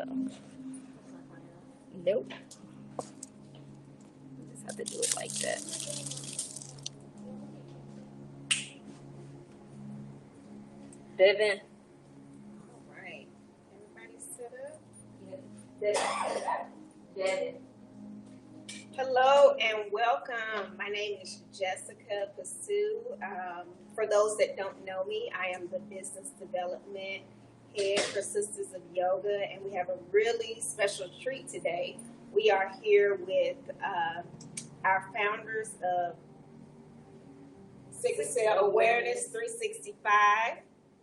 So, nope. You just have to do it like that. Devin. All right. Everybody set up? Devin. Hello and welcome. My name is Jessica Pasu. For those that don't know me, I am the business development head for Sisters of Yoga, and we have a really special treat today. We are here with our founders of Sickle Cell Awareness 365.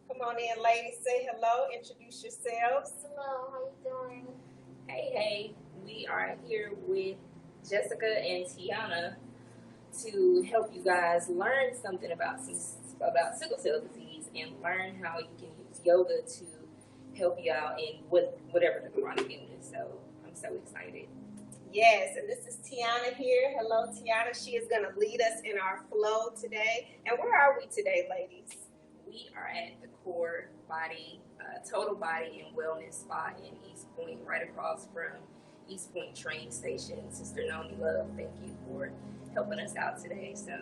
Come on in, ladies. Say hello. Introduce yourselves. Hello, how you doing? Hey. We are here with Jessica and Tiana to help you guys learn something about sickle cell disease and learn how you can use yoga to help you out in whatever the chronic illness. So I'm so excited. Yes, and this is Tiana here. Hello, Tiana. She is going to lead us in our flow today. And where are we today, ladies? We are at the Core Body, Total Body and Wellness Spa in East Point, right across from East Point train station. Sister Noni Love, thank you for helping us out today. So,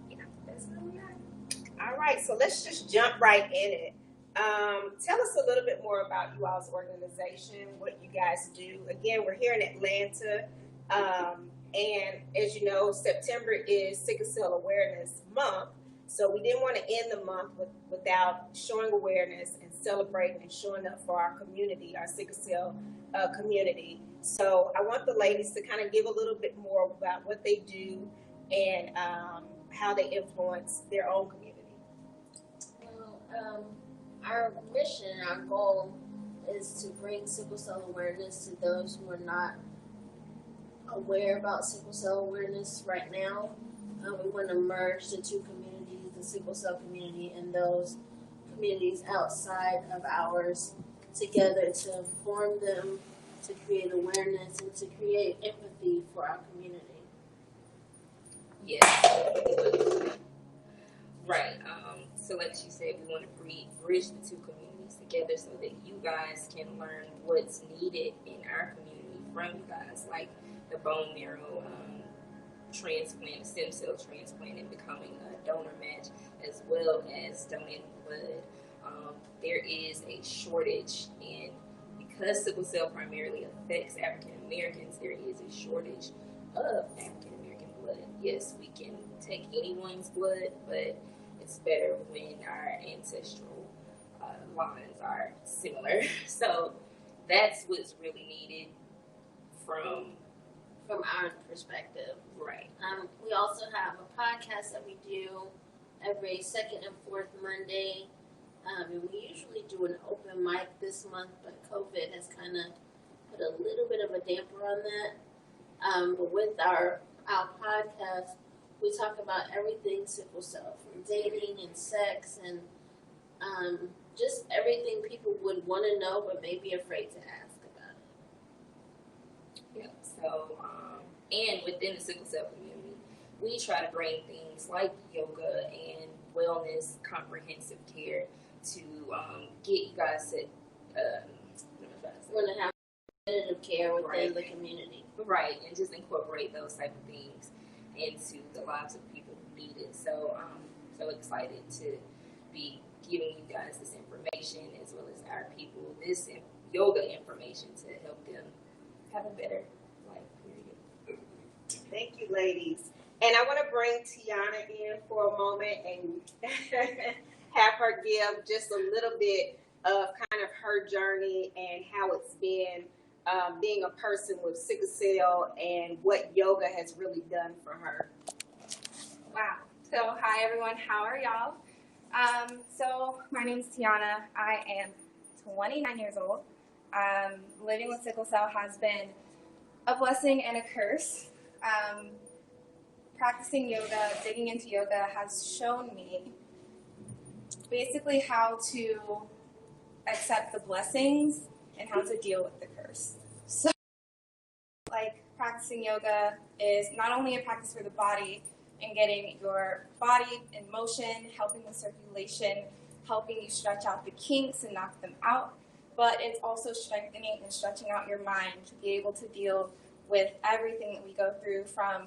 yeah, that's where we are. All right, so let's just jump right in it. Tell us a little bit more about you all's organization, what you guys do. Again, we're here in Atlanta, and as you know, September is Sickle Cell Awareness Month. So we didn't want to end the month without showing awareness and celebrating and showing up for our community, our sickle cell community. So I want the ladies to kind of give a little bit more about what they do and how they influence their own community. Well, our mission, our goal is to bring sickle cell awareness to those who are not aware about sickle cell awareness right now. We want to merge the two communities, the sickle cell community and those communities outside of ours, together to inform them, to create awareness, and to create empathy for our community. Yes. Right. So like she said, we want to bridge the two communities together so that you guys can learn what's needed in our community from you guys, like the bone marrow transplant, stem cell transplant, and becoming a donor match, as well as donating blood. There is a shortage, and because sickle cell primarily affects African Americans, there is a shortage of African American blood. Yes, we can take anyone's blood, but it's better when our ancestral lines are similar. So that's what's really needed from our perspective. Right. We also have a podcast that we do every second and fourth Monday. And we usually do an open mic this month, but COVID has kind of put a little bit of a damper on that. But with our podcast, we talk about everything sickle cell, from dating and sex and just everything people would want to know but may be afraid to ask about it. Yeah. So, and within the sickle cell community, we try to bring things like yoga and wellness, comprehensive care to get you guys to want to have preventative care within the community. Right, and just incorporate those type of things into the lives of people who need it. So I'm so excited to be giving you guys this information, as well as our people this yoga information to help them have a better life, period. Thank you, ladies. And I want to bring Tiana in for a moment and have her give just a little bit of kind of her journey and how it's been being a person with sickle cell and what yoga has really done for her. Wow. So, hi everyone. How are y'all? So, my name is Tiana. I am 29 years old. Living with sickle cell has been a blessing and a curse. Practicing yoga, digging into yoga has shown me basically how to accept the blessings and how to deal with the curse. So, like, practicing yoga is not only a practice for the body and getting your body in motion, helping with circulation, helping you stretch out the kinks and knock them out, but it's also strengthening and stretching out your mind to be able to deal with everything that we go through, from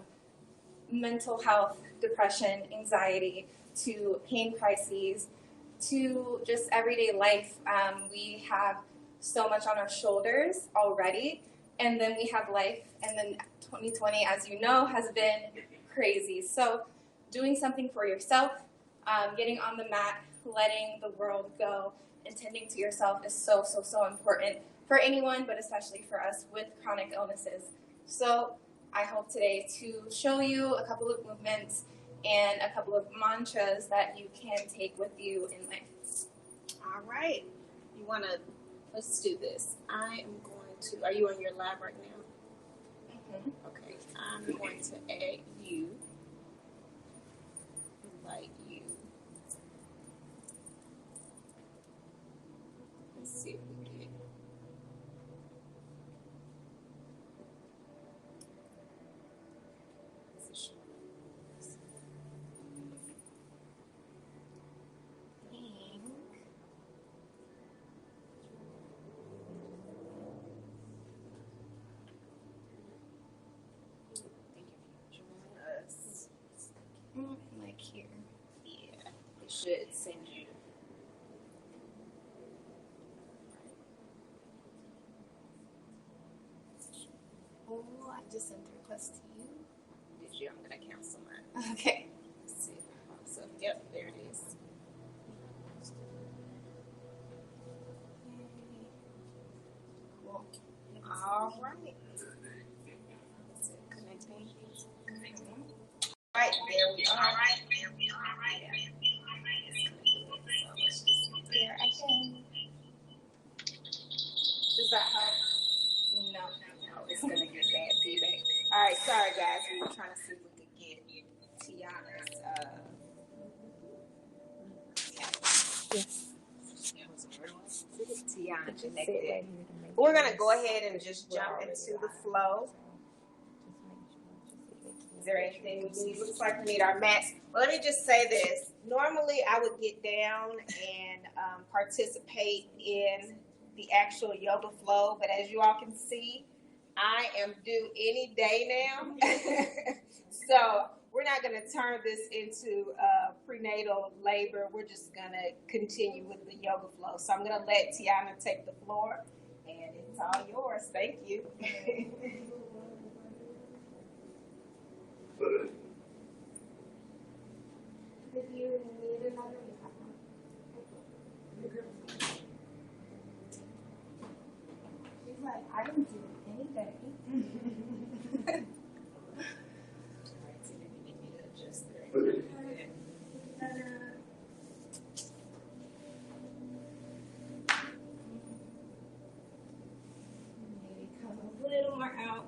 mental health, depression, anxiety, to pain crises, to just everyday life. We have so much on our shoulders already, and then we have life, and then 2020, as you know, has been crazy. So doing something for yourself, getting on the mat, letting the world go, and tending to yourself is so, so, so important for anyone, but especially for us with chronic illnesses. So I hope today to show you a couple of movements and a couple of mantras that you can take with you in life. All right. Let's do this. I am going to, are you on your live right now? Mm-hmm. Okay. I'm going to add you, invite you. Let's see if we get. Like here. Yeah, it should send you. Oh, I just sent the request to you. Did you? I'm gonna cancel mine. Okay. Let's see if it pops up. Yep, there it is. Cool. All right. Is it connecting? Right, there we are. Here again. Does that help? No, it's gonna get bad feedback. All right, sorry guys, we were trying to see if we could get Tiana's. Tiana connected. We're gonna go ahead and just jump into the flow. Is there anything we need? Looks like we need our mats. Well, let me just say this. Normally, I would get down and participate in the actual yoga flow, but as you all can see, I am due any day now. So we're not going to turn this into prenatal labor. We're just going to continue with the yoga flow. So I'm going to let Tiana take the floor, and it's all yours. Thank you. If you need another, she's like, I can do it any day. Maybe come a little more out.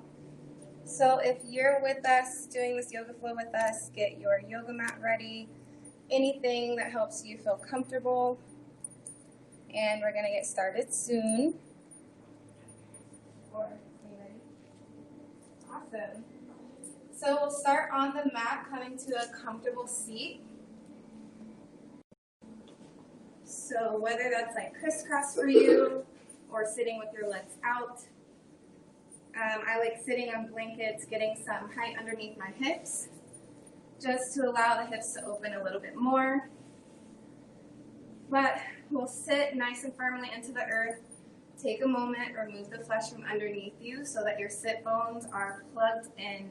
So if you're with us, doing this yoga flow with us, get your yoga mat ready. Anything that helps you feel comfortable. And we're going to get started soon. Are you ready? Awesome. So we'll start on the mat, coming to a comfortable seat. So whether that's like crisscross for you or sitting with your legs out. I like sitting on blankets, getting some height underneath my hips, just to allow the hips to open a little bit more. But we'll sit nice and firmly into the earth. Take a moment, remove the flesh from underneath you so that your sit bones are plugged in.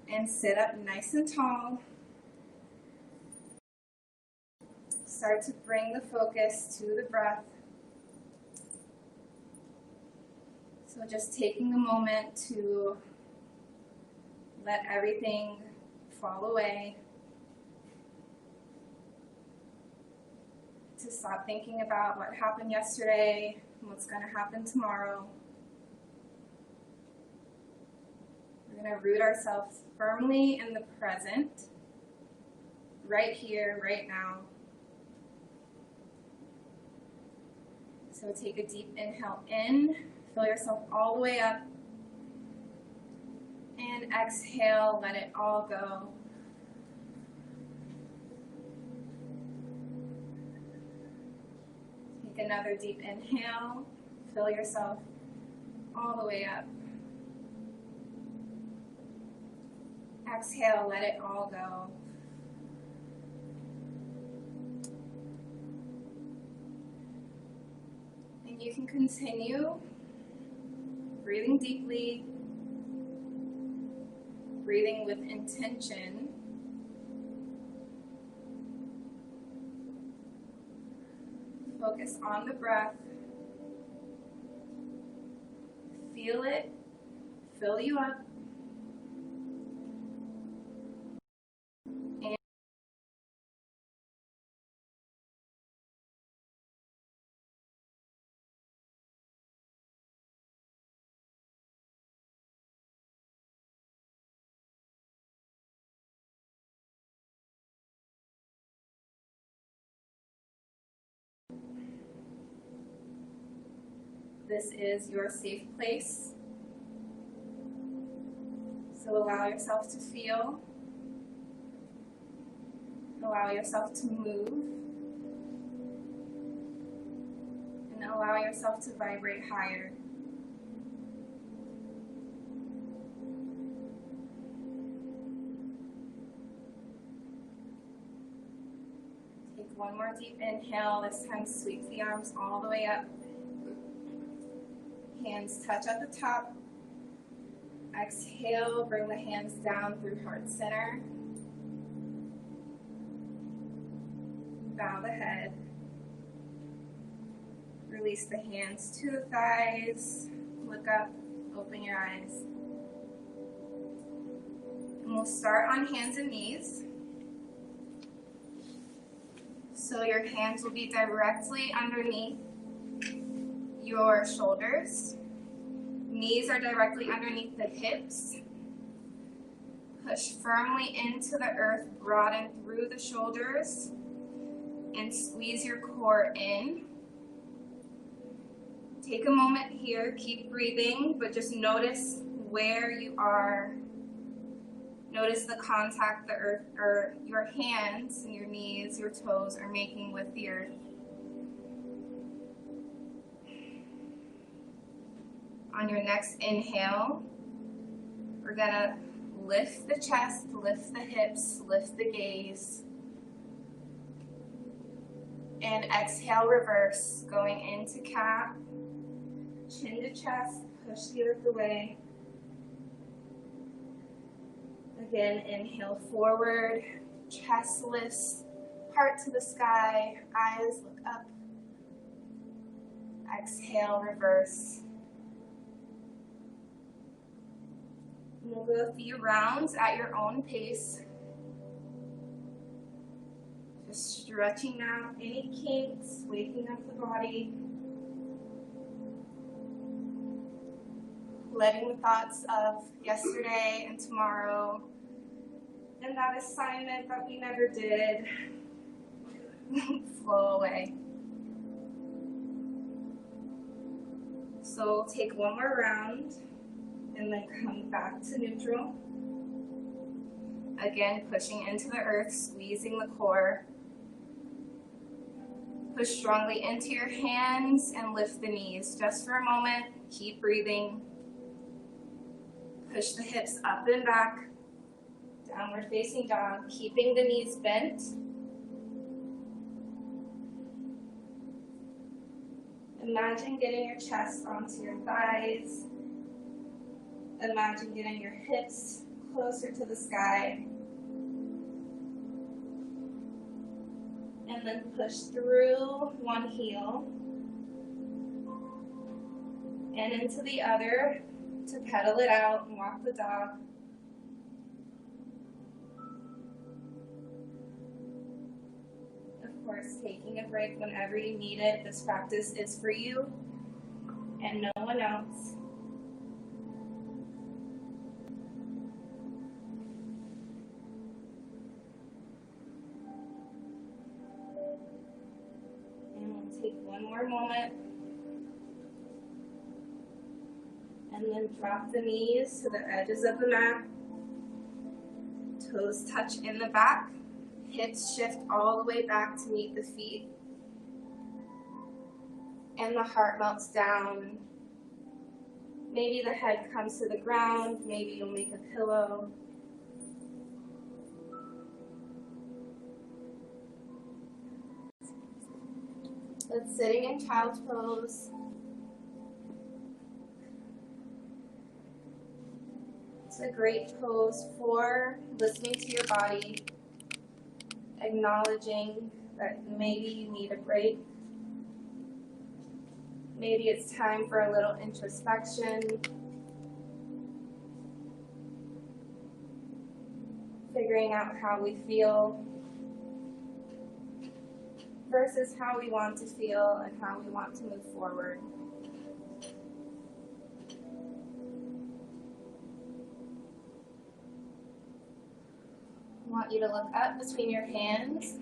And sit up nice and tall. Start to bring the focus to the breath. So just taking a moment to let everything fall away. To stop thinking about what happened yesterday and what's going to happen tomorrow. We're going to root ourselves firmly in the present, right here, right now. So take a deep inhale in, fill yourself all the way up, and exhale, let it all go. Take another deep inhale. Fill yourself all the way up. Exhale, let it all go. And you can continue breathing deeply, breathing with intention. Focus on the breath. Feel it fill you up. And this is your safe place. So allow yourself to feel. Allow yourself to move. And allow yourself to vibrate higher. Take one more deep inhale. This time sweep the arms all the way up. Hands touch at the top. Exhale, bring the hands down through heart center. Bow the head. Release the hands to the thighs. Look up, open your eyes. And we'll start on hands and knees. So your hands will be directly underneath your shoulders. Knees are directly underneath the hips. Push firmly into the earth, broaden through the shoulders, and squeeze your core in. Take a moment here, keep breathing, but just notice where you are. Notice the contact the earth, or your hands and your knees, your toes are making with the earth. On your next inhale, we're gonna lift the chest, lift the hips, lift the gaze. And exhale, reverse, going into cat, chin to chest, push the earth away. Again, inhale forward, chest lifts, heart to the sky, eyes look up. Exhale, reverse. We'll go a few rounds at your own pace. Just stretching out any kinks, waking up the body. Letting the thoughts of yesterday and tomorrow and that assignment that we never did flow away. So we'll take one more round. And then come back to neutral. Again, pushing into the earth, squeezing the core. Push strongly into your hands and lift the knees. Just for a moment, keep breathing. Push the hips up and back. Downward facing dog, keeping the knees bent. Imagine getting your chest onto your thighs. Imagine getting your hips closer to the sky. And then push through one heel and into the other to pedal it out and walk the dog. Of course, taking a break whenever you need it. This practice is for you and no one else. Take one more moment, and then drop the knees to the edges of the mat. Toes touch in the back, hips shift all the way back to meet the feet. and the heart melts down. Maybe the head comes to the ground, maybe you'll make a pillow. That's sitting in child's pose. It's a great pose for listening to your body, acknowledging that maybe you need a break. Maybe it's time for a little introspection. Figuring out how we feel versus how we want to feel and how we want to move forward. I want you to look up between your hands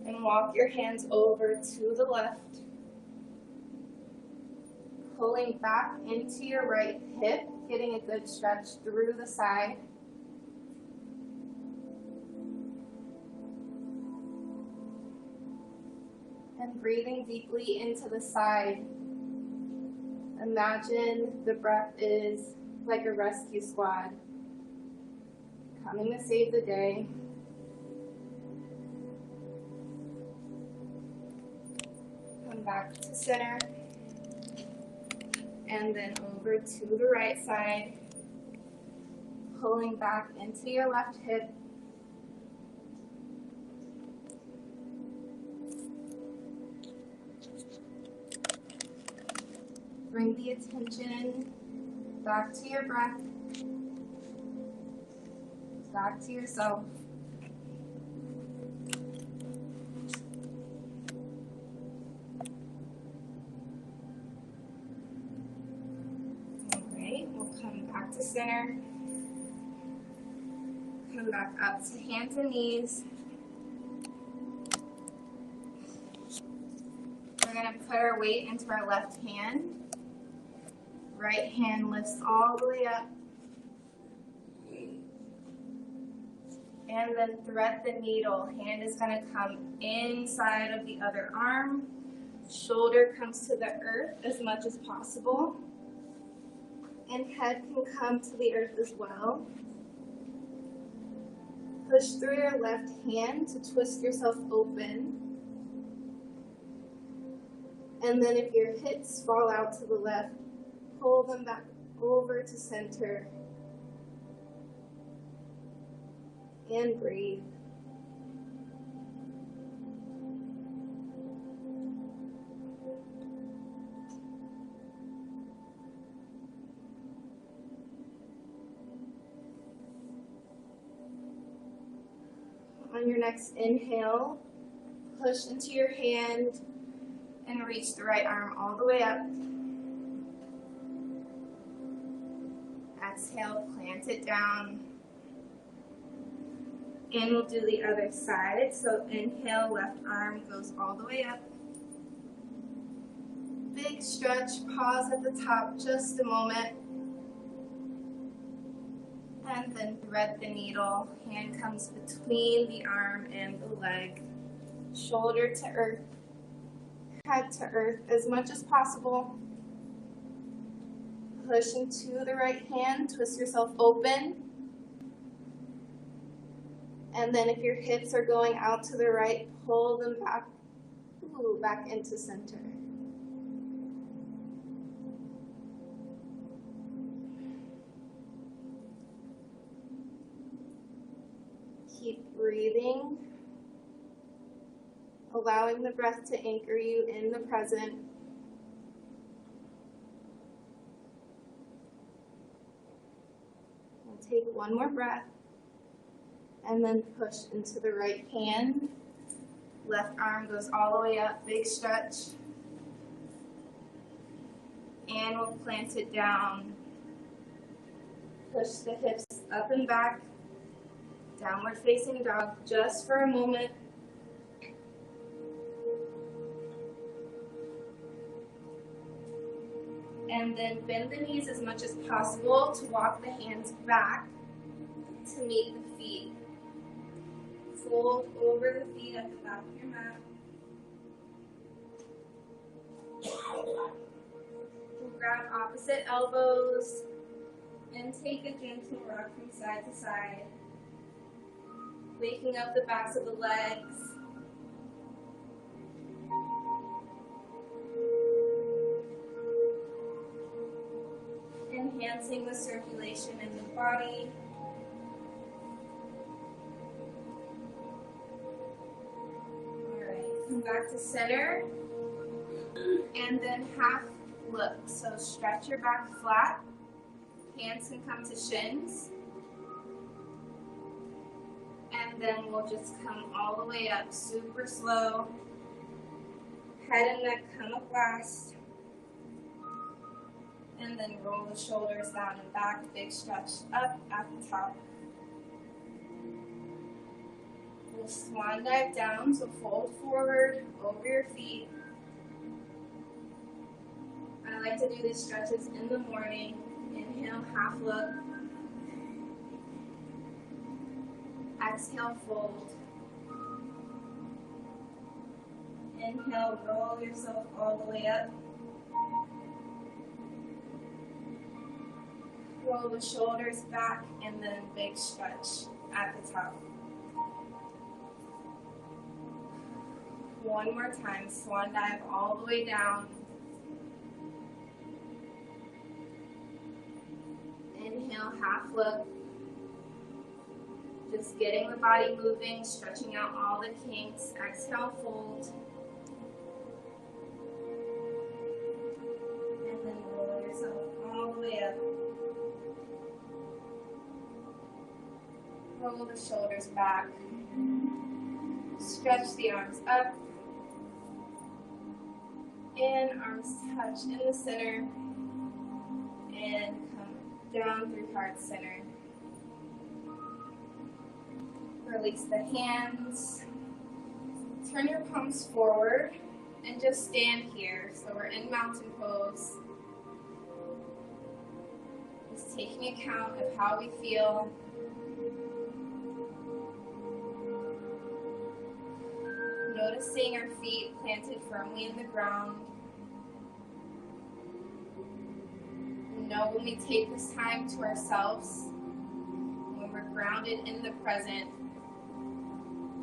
and walk your hands over to the left, pulling back into your right hip, getting a good stretch through the side. And breathing deeply into the side. Imagine the breath is like a rescue squad coming to save the day. Come back to center. And then over to the right side, pulling back into your left hip. Bring the attention back to your breath, back to yourself. Back to center. Come back up to hands and knees. We're going to put our weight into our left hand. Right hand lifts all the way up. And then thread the needle. Hand is going to come inside of the other arm. Shoulder comes to the earth as much as possible. And head can come to the earth as well. Push through your left hand to twist yourself open. And then if your hips fall out to the left, pull them back over to center. And breathe. On your next inhale, push into your hand and reach the right arm all the way up. Exhale, plant it down. And we'll do the other side. So inhale, left arm goes all the way up. Big stretch, pause at the top just a moment. And then thread the needle. Hand comes between the arm and the leg. Shoulder to earth. Head to earth as much as possible. Push into the right hand. Twist yourself open. And then if your hips are going out to the right, pull them back into center. Keep breathing, allowing the breath to anchor you in the present. We'll take one more breath, and then push into the right hand. Left arm goes all the way up, big stretch. And we'll plant it down. Push the hips up and back. Downward facing dog just for a moment. And then bend the knees as much as possible to walk the hands back to meet the feet. Fold over the feet at the back of your mat. We'll grab opposite elbows and take a gentle rock from side to side, waking up the backs of the legs. Enhancing the circulation in the body. Alright, come back to center. And then half look. So stretch your back flat. Hands can come to shins. And then we'll just come all the way up, super slow. Head and neck come up last. And then roll the shoulders down and back, big stretch up at the top. We'll swan dive down, so fold forward over your feet. I like to do these stretches in the morning. Inhale, half look. Exhale, fold. Inhale, roll yourself all the way up. Roll the shoulders back and then big stretch at the top. One more time, swan dive all the way down. Inhale, half look. Just getting the body moving, stretching out all the kinks. Exhale, fold. And then roll yourself all the way up. Roll the shoulders back. Stretch the arms up. And arms touch in the center. And come down through heart center. Release the hands. Turn your palms forward and just stand here. So we're in mountain pose. Just taking account of how we feel. Noticing our feet planted firmly in the ground. Know when we take this time to ourselves, when we're grounded in the present,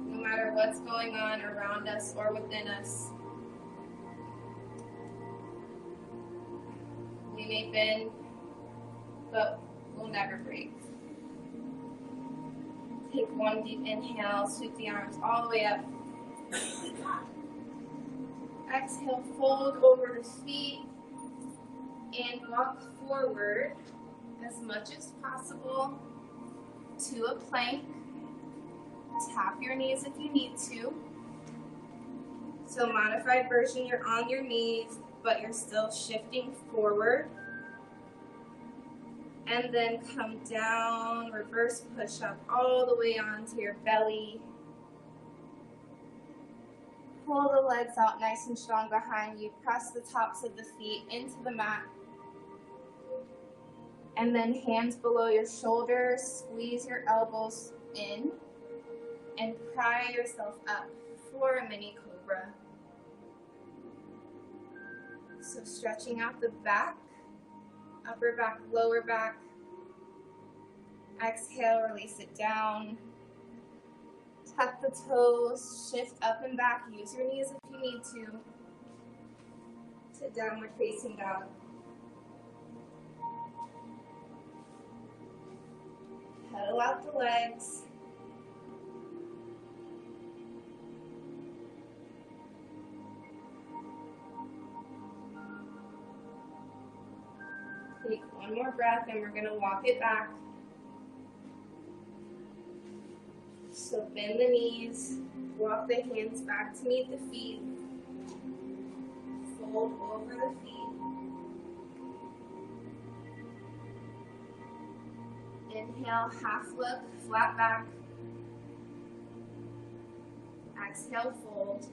no matter what's going on around us or within us. We may bend, but we'll never break. Take one deep inhale, sweep the arms all the way up. Exhale, fold over the feet and walk forward as much as possible to a plank. Tap your knees if you need to. So modified version, you're on your knees, but you're still shifting forward. And then come down, reverse push up all the way onto your belly. Pull the legs out nice and strong behind you. Press the tops of the feet into the mat. And then hands below your shoulders. Squeeze your elbows in. And pry yourself up for a mini cobra. So stretching out the back. Upper back, lower back. Exhale, release it down. Tuck the toes, shift up and back. Use your knees if you need to downward facing dog. Pedal out the legs. Take one more breath and we're going to walk it back. So bend the knees, walk the hands back to meet the feet, fold over the feet. Inhale, half look, flat back. Exhale, fold.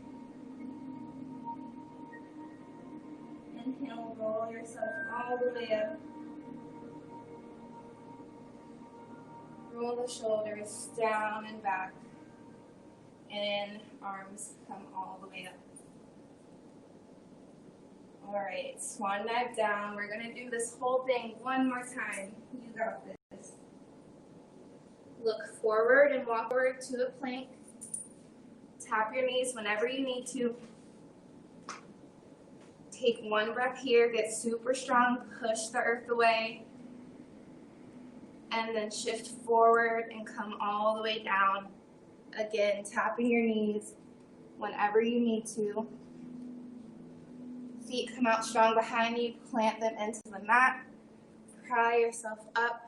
Inhale, roll yourself all the way up. Roll the shoulders down and back. And arms come all the way up. All right, swan dive down. We're gonna do this whole thing one more time. You got this. Look forward and walk forward to a plank. Tap your knees whenever you need to. Take one breath here, get super strong, push the earth away, and then shift forward and come all the way down. Again, tapping your knees whenever you need to. Feet come out strong behind you, plant them into the mat, pry yourself up.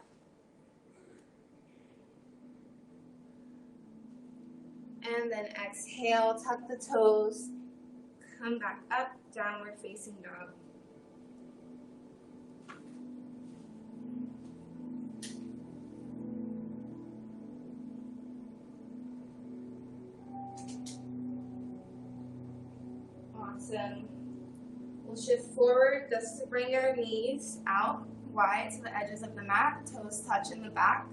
And then exhale, tuck the toes, come back up, downward facing dog. Awesome. We'll shift forward just to bring our knees out wide to the edges of the mat, toes touch in the back.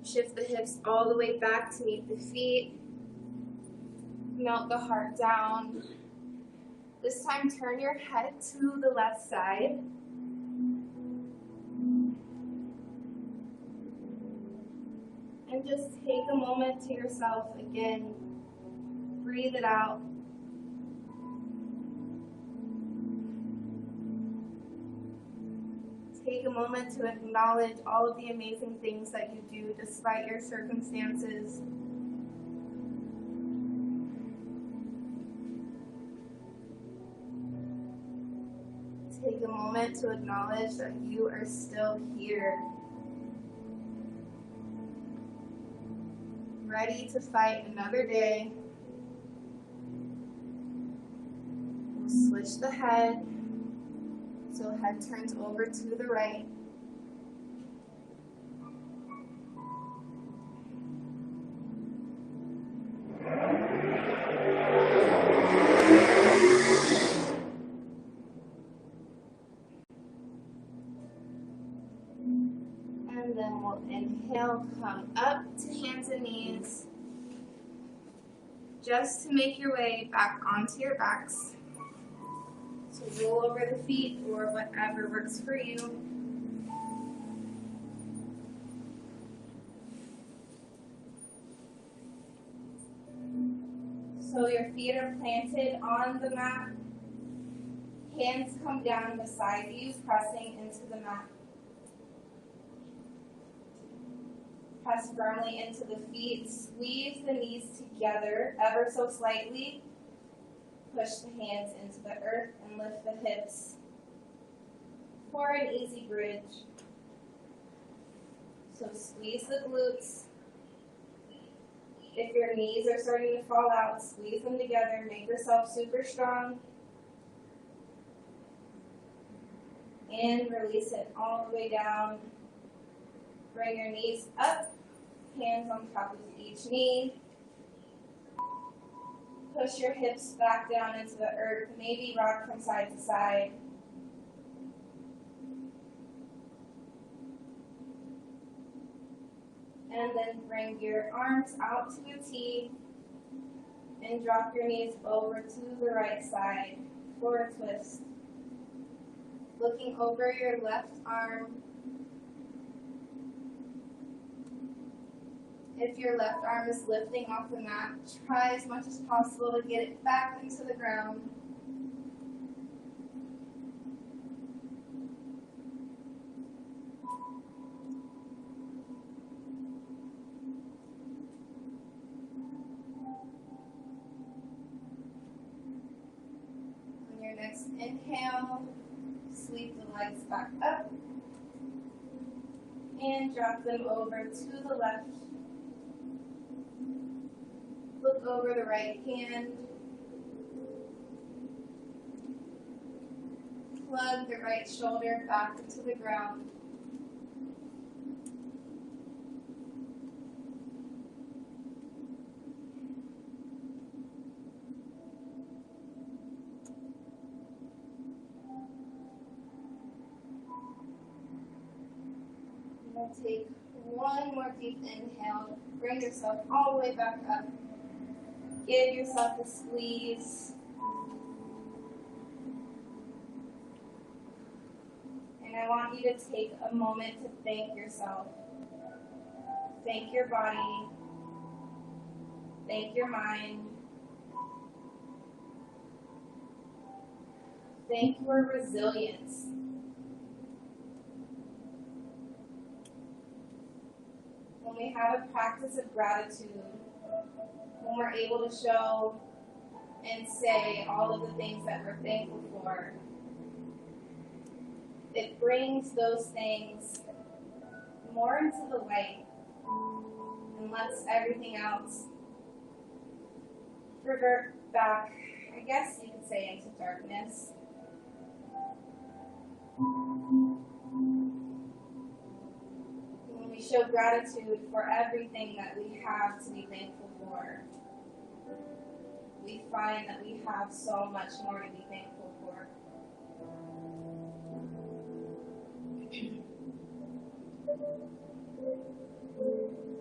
Shift the hips all the way back to meet the feet. Melt the heart down. This time, turn your head to the left side. And just take a moment to yourself again. Breathe it out. Take a moment to acknowledge all of the amazing things that you do despite your circumstances. Take a moment to acknowledge that you are still here, ready to fight another day. We'll switch the head. So head turns over to the right. And then we'll inhale, come up to hands and knees. Just to make your way back onto your backs. So roll over the feet or whatever works for you. So your feet are planted on the mat. Hands come down beside you, pressing into the mat. Press firmly into the feet. Squeeze the knees together ever so slightly. Push the hands into the earth and lift the hips for an easy bridge. So squeeze the glutes. If your knees are starting to fall out, squeeze them together. Make yourself super strong. And release it all the way down. Bring your knees up, hands on top of each knee. Push your hips back down into the earth, maybe rock from side to side. And then bring your arms out to a T and drop your knees over to the right side for a twist. Looking over your left arm. If your left arm is lifting off the mat, try as much as possible to get it back into the ground. On your next inhale, sweep the legs back up and drop them over to the left. Look over the right hand. Plug the right shoulder back into the ground. We'll take one more deep inhale. Bring yourself all the way back up. Give yourself a squeeze. And I want you to take a moment to thank yourself. Thank your body. Thank your mind. Thank your resilience. When we have a practice of gratitude, when we're able to show and say all of the things that we're thankful for, it brings those things more into the light and lets everything else revert back, I guess you could say, into darkness. When we show gratitude for everything that we have to be thankful for, we find that we have so much more to be thankful for.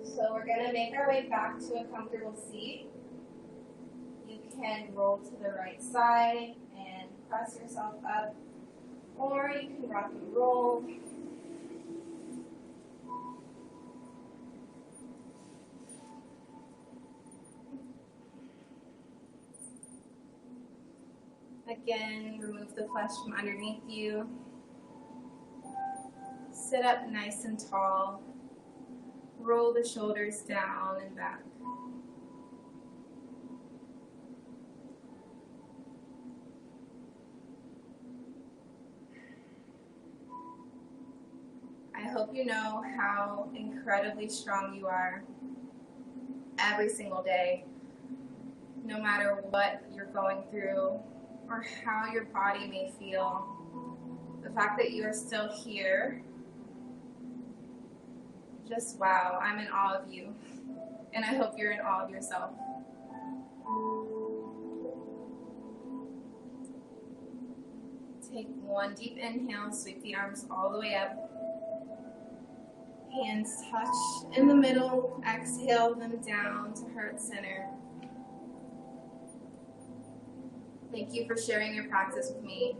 So we're going to make our way back to a comfortable seat. You can roll to the right side and press yourself up, or you can rock and roll. Again, remove the flesh from underneath you. Sit up nice and tall. Roll the shoulders down and back. I hope you know how incredibly strong you are every single day, no matter what you're going through or how your body may feel. The fact that you are still here, just wow, I'm in awe of you, and I hope you're in awe of yourself. Take one deep inhale, sweep the arms all the way up. Hands touch in the middle, exhale them down to heart center. Thank you for sharing your practice with me.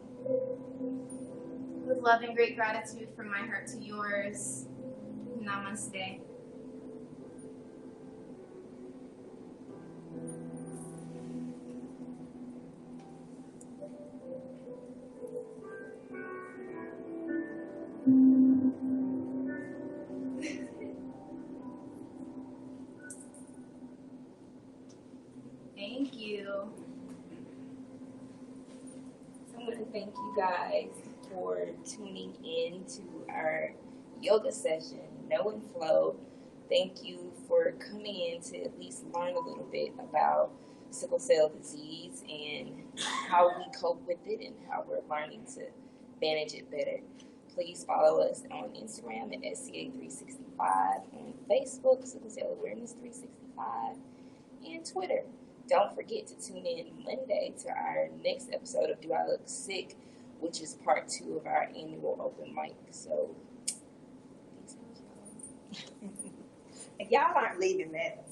With love and great gratitude from my heart to yours. Namaste. Thank you. So I want to thank you guys for tuning in to our yoga session, Know and Flow. Thank you for coming in to at least learn a little bit about sickle cell disease and how we cope with it and how we're learning to manage it better. Please follow us on Instagram at SCA365, on Facebook, Sickle Cell Awareness 365, and Twitter. Don't forget to tune in Monday to our next episode of Do I Look Sick, which is part 2 of our annual open mic. So, And y'all aren't leaving that.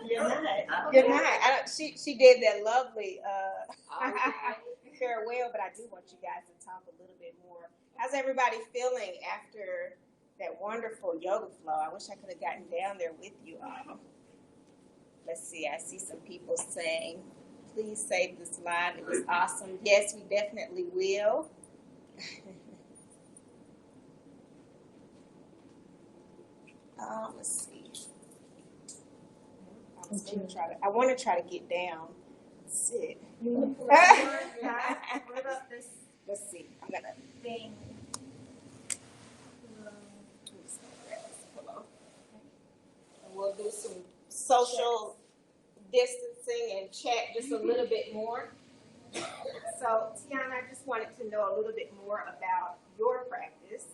You're not. Good night. She did that lovely farewell, but I do want you guys to talk a little bit more. How's everybody feeling after that wonderful yoga flow? I wish I could have gotten down there with you all. Let's see. I see some people saying, please save this live. It was awesome. Yes, we definitely will. Let's see. I want to try to get down. Sit. Let's see. I'm gonna Thing. I'm just gonna grab this pillow. And we'll do some social distancing and chat just a little bit more. So, Tiana, I just wanted to know a little bit more about your practice,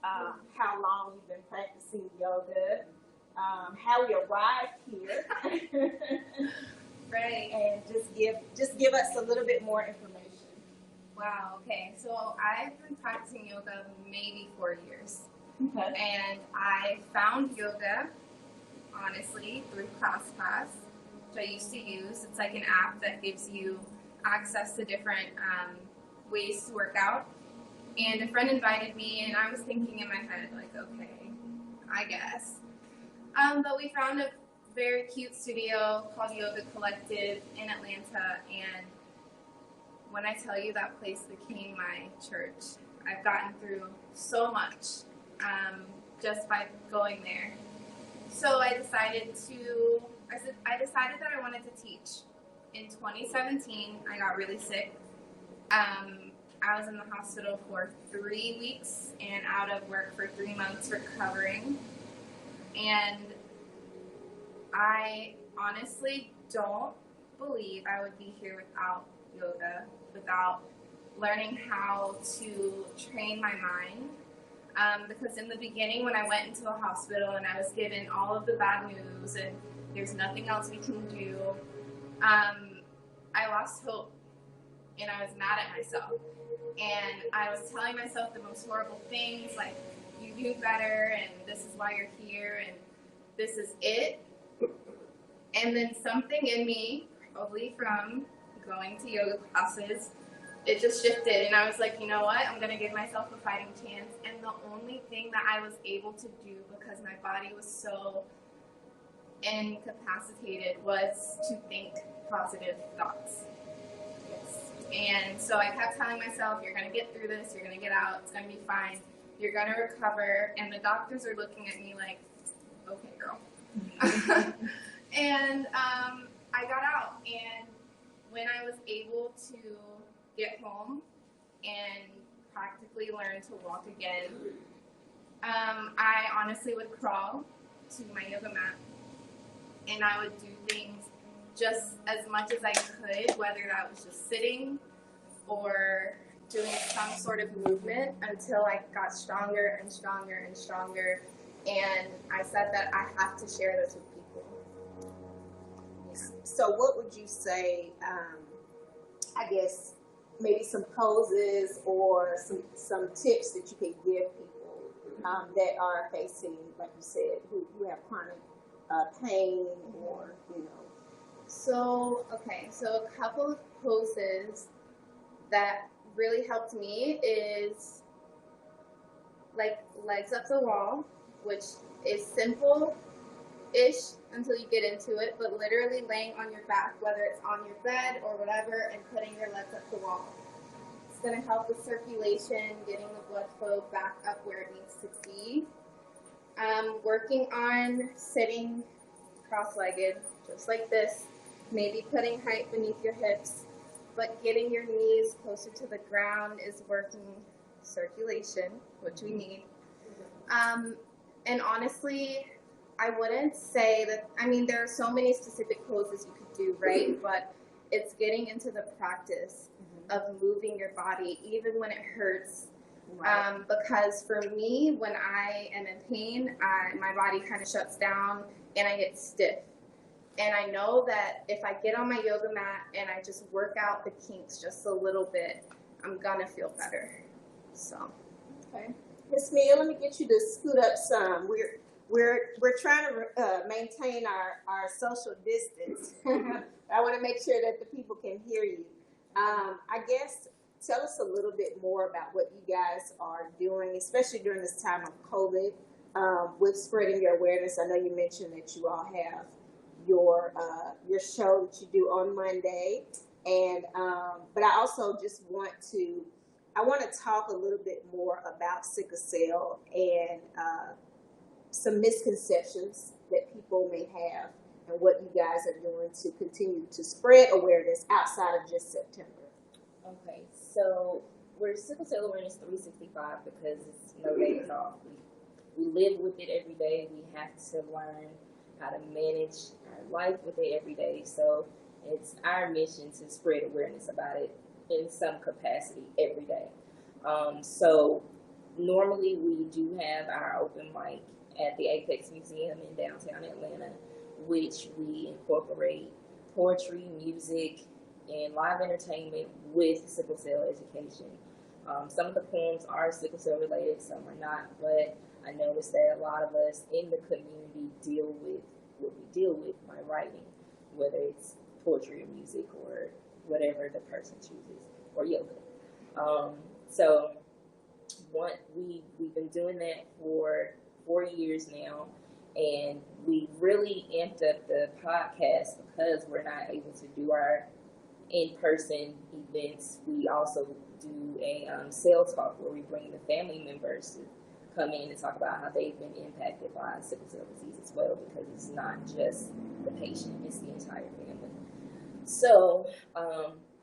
how long you've been practicing yoga, how we arrived here, Right. and just give us a little bit more information. Wow, okay. So I've been practicing yoga maybe 4 years. Okay. And I found yoga, honestly, through ClassPass, which I used to use. It's like an app that gives you access to different ways to work out. And a friend invited me, and I was thinking in my head, like, okay, I guess. But we found a very cute studio called Yoga Collective in Atlanta, and when I tell you that place became my church, I've gotten through so much just by going there. So I decided that I wanted to teach. In 2017, I got really sick. I was in the hospital for 3 weeks and out of work for 3 months recovering. And I honestly don't believe I would be here without yoga, without learning how to train my mind. Because in the beginning, when I went into the hospital and I was given all of the bad news and there's nothing else we can do, I lost hope and I was mad at myself. And I was telling myself the most horrible things, like, you knew better and this is why you're here and this is it. And then something in me, probably from going to yoga classes, it just shifted, and I was like, you know what, I'm going to give myself a fighting chance. And the only thing that I was able to do, because my body was so incapacitated, was to think positive thoughts. Yes. And so I kept telling myself, you're going to get through this, you're going to get out, it's going to be fine, you're going to recover. And the doctors are looking at me like, okay, girl. And I got out, and when I was able to get home and practically learn to walk again, I honestly would crawl to my yoga mat, and I would do things just as much as I could, whether that was just sitting or doing some sort of movement, until I got stronger and stronger and stronger. And I said that I have to share this with people. So what would you say, I guess, maybe some poses or some tips that you could give people that are facing, like you said, who have chronic pain or, you know? So a couple of poses that really helped me is like legs up the wall, which is simple-ish until you get into it, but literally laying on your back, whether it's on your bed or whatever, and putting your legs up the wall. It's going to help with circulation, getting the blood flow back up where it needs to be. Working on sitting cross-legged, just like this, maybe putting height beneath your hips, but getting your knees closer to the ground is working circulation, which we need. And honestly, I wouldn't say that, I mean, there are so many specific poses you could do, right? But it's getting into the practice of moving your body, even when it hurts. Right. Because for me, when I am in pain, my body kind of shuts down and I get stiff. And I know that if I get on my yoga mat and I just work out the kinks just a little bit, I'm gonna feel better. So, okay. Miss Mia, let me get you to scoot up some. We're trying to maintain our social distance. I want to make sure that the people can hear you. I guess tell us a little bit more about what you guys are doing, especially during this time of COVID, with spreading your awareness. I know you mentioned that you all have your show that you do on Monday, and but I also just want to talk a little bit more about sickle cell and some misconceptions that people may have, and what you guys are doing to continue to spread awareness outside of just September. Okay, so we're Sickle Cell Awareness 365 because it's no days off. We live with it every day. We have to learn how to manage our life with it every day. So it's our mission to spread awareness about it in some capacity every day. So normally we do have our open mic at the Apex Museum in downtown Atlanta, which we incorporate poetry, music, and live entertainment with sickle cell education. Some of the poems are sickle cell related, some are not, but I noticed that a lot of us in the community deal with what we deal with by writing, whether it's poetry or music or whatever the person chooses, or yoga. So we've been doing that for 4 years now, and we really amped up the podcast because we're not able to do our in-person events. We also do a sales talk where we bring the family members to come in and talk about how they've been impacted by sickle cell disease as well, because it's not just the patient, it's the entire family. So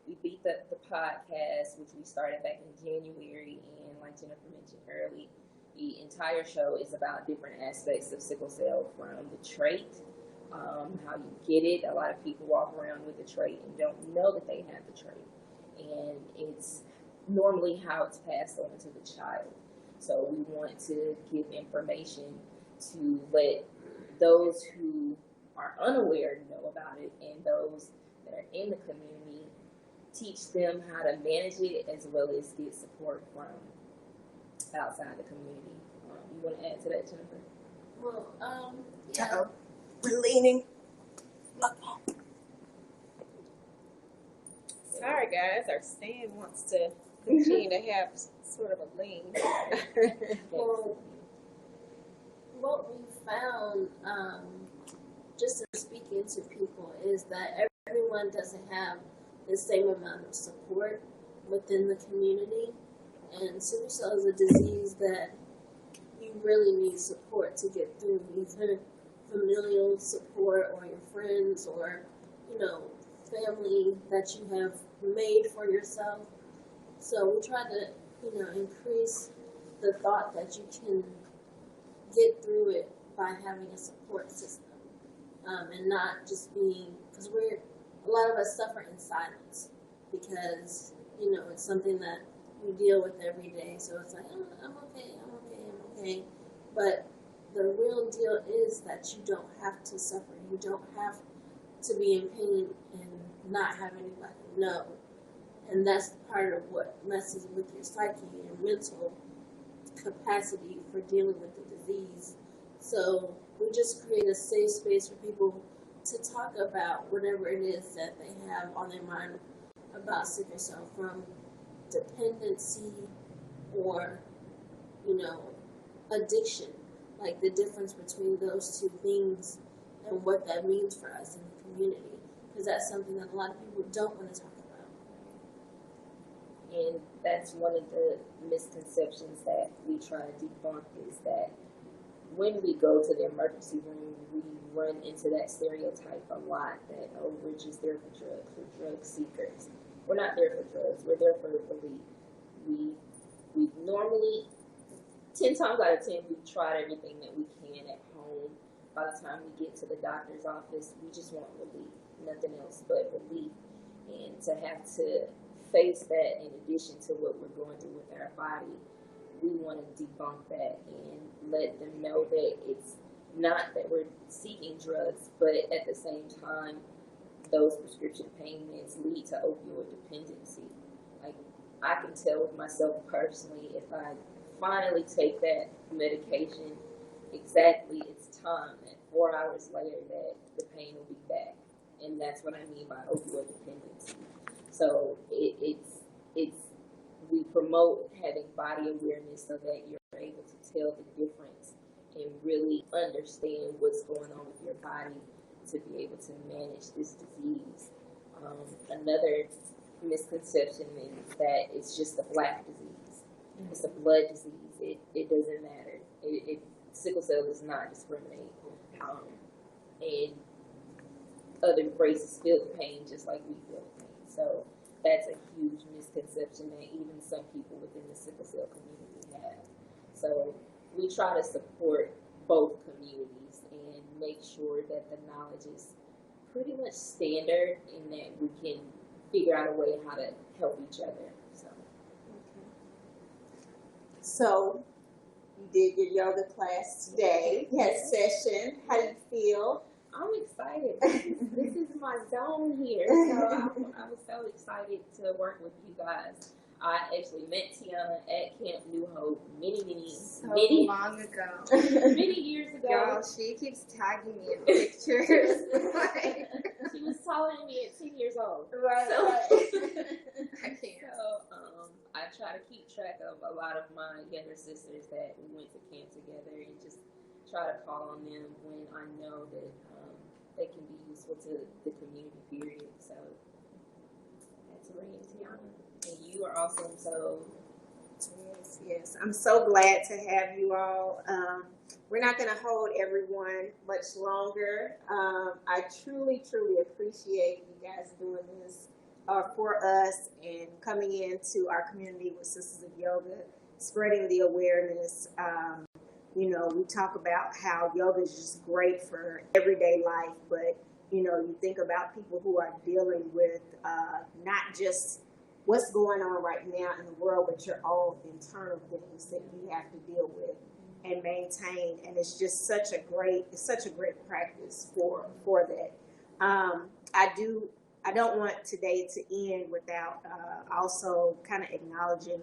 we beat the podcast, which we started back in January, and like Jennifer mentioned early, the entire show is about different aspects of sickle cell, from the trait, how you get it. A lot of people walk around with the trait and don't know that they have the trait, and it's normally how it's passed on to the child. So we want to give information to let those who are unaware know about it, and those that are in the community, teach them how to manage it as well as get support from outside the community. You want to add to that, Jennifer? Well, yeah. Uh-oh. We're leaning. Sorry, guys. Our stand wants to continue to have sort of a lean. Well, what we found, just in speaking to people, is that everyone doesn't have the same amount of support within the community. And sickle cell is a disease that you really need support to get through, either familial support or your friends or, family that you have made for yourself. So we try to, increase the thought that you can get through it by having a support system, and not just being, because a lot of us suffer in silence because, it's something that we deal with every day. So it's like, oh, I'm okay. But the real deal is that you don't have to suffer. You don't have to be in pain and not have anybody know. And that's part of what messes with your psyche and mental capacity for dealing with the disease. So we just create a safe space for people to talk about whatever it is that they have on their mind about sickle cell, from dependency or, addiction, like the difference between those two things and what that means for us in the community, because that's something that a lot of people don't want to talk about. And that's one of the misconceptions that we try to debunk, is that when we go to the emergency room, we run into that stereotype a lot that, oh, we're just there for drugs, we're drug seekers. We're not there for drugs, we're there for relief. We normally, 10 times out of 10, we've tried everything that we can at home. By the time we get to the doctor's office, we just want relief, nothing else but relief. And to have to face that in addition to what we're going through with our body, we want to debunk that and let them know that it's not that we're seeking drugs, but at the same time, those prescription pain meds lead to opioid dependency. Like, I can tell with myself personally, if I finally take that medication, exactly it's time, that 4 hours later that the pain will be back. And that's what I mean by opioid dependency. So we promote having body awareness so that you're able to tell the difference and really understand what's going on with your body to be able to manage this disease. Another misconception is that it's just a black disease. Mm-hmm. It's a blood disease. It doesn't matter. Sickle cell does not discriminate. And other races feel the pain just like we feel the pain. So that's a huge misconception that even some people within the sickle cell community have. So we try to support both communities and make sure that the knowledge is pretty much standard, and that we can figure out a way how to help each other. So you did your yoga class today. You had a session. How do you feel? I'm excited. This is my zone here. So I was so excited to work with you guys. I actually met Tiana at Camp New Hope many long ago. Many years ago. Y'all, she keeps tagging me in pictures. She was taller than me at 10 years old. Right. I can't. So I try to keep track of a lot of my younger sisters that we went to camp together and just try to call on them when I know that they can be useful to the community, period. So that's Ray and Tiana. And you are awesome, so. Yes. I'm so glad to have you all. We're not going to hold everyone much longer. I truly, truly appreciate you guys doing this for us and coming into our community with Sisters of Yoga, spreading the awareness. You know, we talk about how yoga is just great for everyday life, but, you know, you think about people who are dealing with not just what's going on right now in the world, but your own internal things that you have to deal with and maintain. And it's just such a great practice for that. I don't want today to end without also kind of acknowledging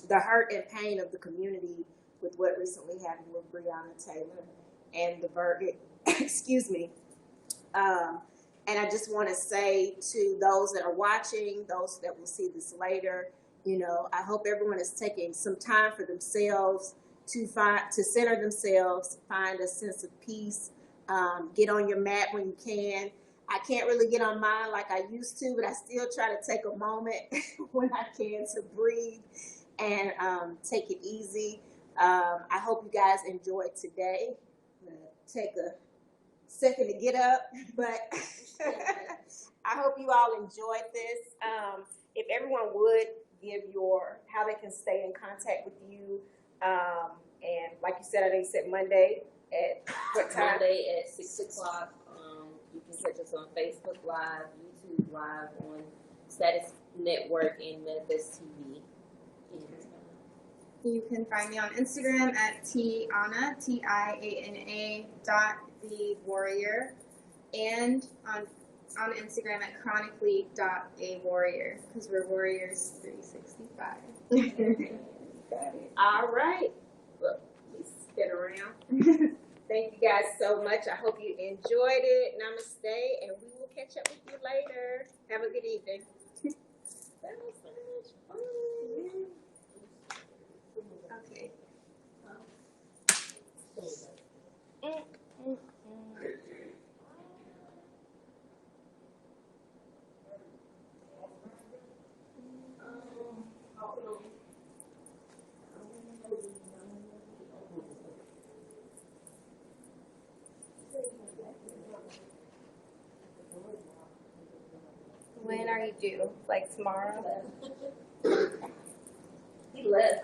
the hurt and pain of the community with what recently happened with Breonna Taylor and the verdict. Excuse me. And I just want to say to those that are watching, those that will see this later, you know, I hope everyone is taking some time for themselves to center themselves, find a sense of peace, get on your mat when you can. I can't really get on mine like I used to, but I still try to take a moment when I can to breathe and take it easy. I hope you guys enjoyed today. I'm gonna take a second to get up, but I hope you all enjoyed this. If everyone would give how they can stay in contact with you, and like you said, I know you said Monday at what time? Monday at 6 o'clock. You can catch us on Facebook Live, YouTube Live, on Status Network, and Manifest TV. You can find me on Instagram at Tiana, Tiana .the warrior, and on Instagram at chronically.awarrior, because we're Warriors 365. Got it. All right. Look, we spin around. Thank you guys so much. I hope you enjoyed it. Namaste, and we will catch up with you later. Have a good evening. That was so much fun. Okay. When are you due? Like tomorrow? He left.